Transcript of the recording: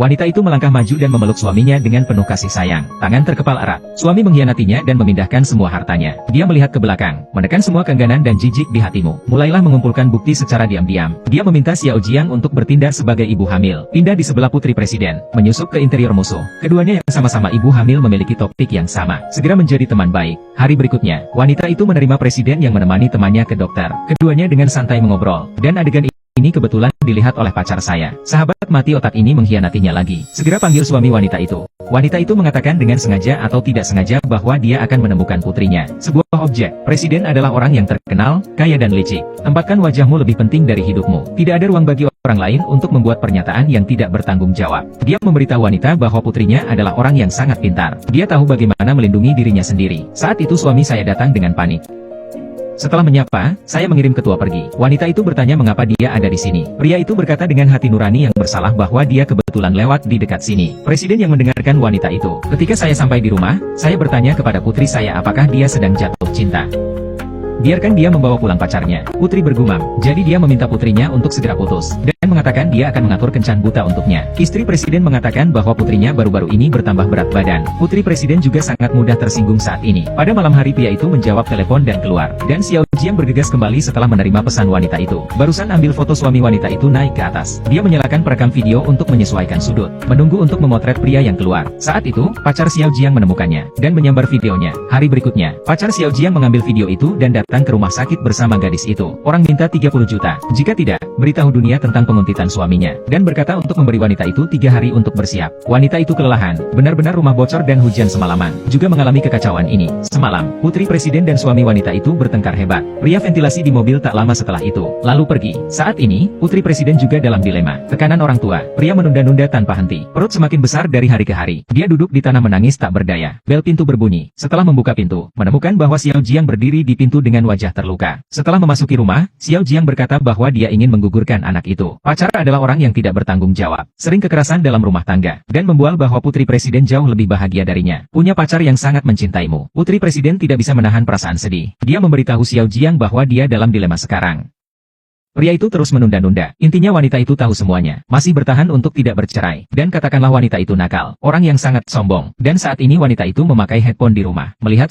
Wanita itu melangkah maju dan memeluk suaminya dengan penuh kasih sayang. Tangan terkepal erat. Suami mengkhianatinya dan memindahkan semua hartanya. Dia melihat ke belakang, menekan semua keengganan dan jijik di hatimu. Mulailah mengumpulkan bukti secara diam-diam. Dia meminta Xiao Jiang untuk bertindak sebagai ibu hamil. Pindah di sebelah putri presiden, menyusup ke interior musuh. Keduanya yang sama-sama ibu hamil memiliki topik yang sama. Segera menjadi teman baik. Hari berikutnya, wanita itu menerima presiden yang menemani temannya ke dokter. Keduanya dengan santai mengobrol. Dan adegan ini kebetulan dilihat oleh pacar saya. Sahabat mati otak ini mengkhianatinya lagi. Segera panggil suami wanita itu. Wanita itu mengatakan dengan sengaja atau tidak sengaja bahwa dia akan menemukan putrinya. Sebuah objek. Presiden adalah orang yang terkenal, kaya dan licik. Tempatkan wajahmu lebih penting dari hidupmu. Tidak ada ruang bagi orang lain untuk membuat pernyataan yang tidak bertanggung jawab. Dia memberitahu wanita bahwa putrinya adalah orang yang sangat pintar. Dia tahu bagaimana melindungi dirinya sendiri. Saat itu suami saya datang dengan panik. Setelah menyapa, saya mengirim ketua pergi. Wanita itu bertanya mengapa dia ada di sini. Pria itu berkata dengan hati nurani yang bersalah bahwa dia kebetulan lewat di dekat sini. Presiden yang mendengarkan wanita itu. Ketika saya sampai di rumah, saya bertanya kepada putri saya apakah dia sedang jatuh cinta. Biarkan dia membawa pulang pacarnya. Putri bergumam. Jadi dia meminta putrinya untuk segera putus. Dan mengatakan dia akan mengatur kencan buta untuknya. Istri presiden mengatakan bahwa putrinya baru-baru ini bertambah berat badan. Putri presiden juga sangat mudah tersinggung saat ini. Pada malam hari pria itu menjawab telepon dan keluar. Dan Xiao Jiang bergegas kembali setelah menerima pesan wanita itu. Barusan ambil foto suami wanita itu naik ke atas. Dia menyalakan perekam video untuk menyesuaikan sudut. Menunggu untuk memotret pria yang keluar. Saat itu, pacar Xiao Jiang menemukannya. Dan menyambar videonya. Hari berikutnya, pacar Xiao Jiang mengambil video itu dan datang ke rumah sakit bersama gadis itu. Orang minta 30 juta. Jika tidak, beritahu dunia tentang penguntitan suaminya. Dan berkata untuk memberi wanita itu 3 hari untuk bersiap. Wanita itu kelelahan. Benar-benar rumah bocor dan hujan semalaman. Juga mengalami kekacauan ini. Semalam, putri presiden dan suami wanita itu bertengkar hebat. Pria ventilasi di mobil tak lama setelah itu. Lalu pergi. Saat ini, putri presiden juga dalam dilema. Tekanan orang tua. Pria menunda-nunda tanpa henti. Perut semakin besar dari hari ke hari. Dia duduk di tanah menangis tak berdaya. Bel pintu berbunyi. Setelah membuka pintu, menemukan bahwa Xiao Jiang berdiri di pintu dengan wajah terluka. Setelah memasuki rumah, Xiao Jiang berkata bahwa dia ingin menggugurkan anak itu. Pacar adalah orang yang tidak bertanggung jawab. Sering kekerasan dalam rumah tangga. Dan membual bahwa putri presiden jauh lebih bahagia darinya. Punya pacar yang sangat mencintaimu. Putri presiden tidak bisa menahan perasaan sedih. Dia memberitahu Xiao Jiang bahwa dia dalam dilema sekarang. Pria itu terus menunda-nunda. Intinya wanita itu tahu semuanya. Masih bertahan untuk tidak bercerai. Dan katakanlah wanita itu nakal. Orang yang sangat sombong. Dan saat ini wanita itu memakai headphone di rumah. Melihat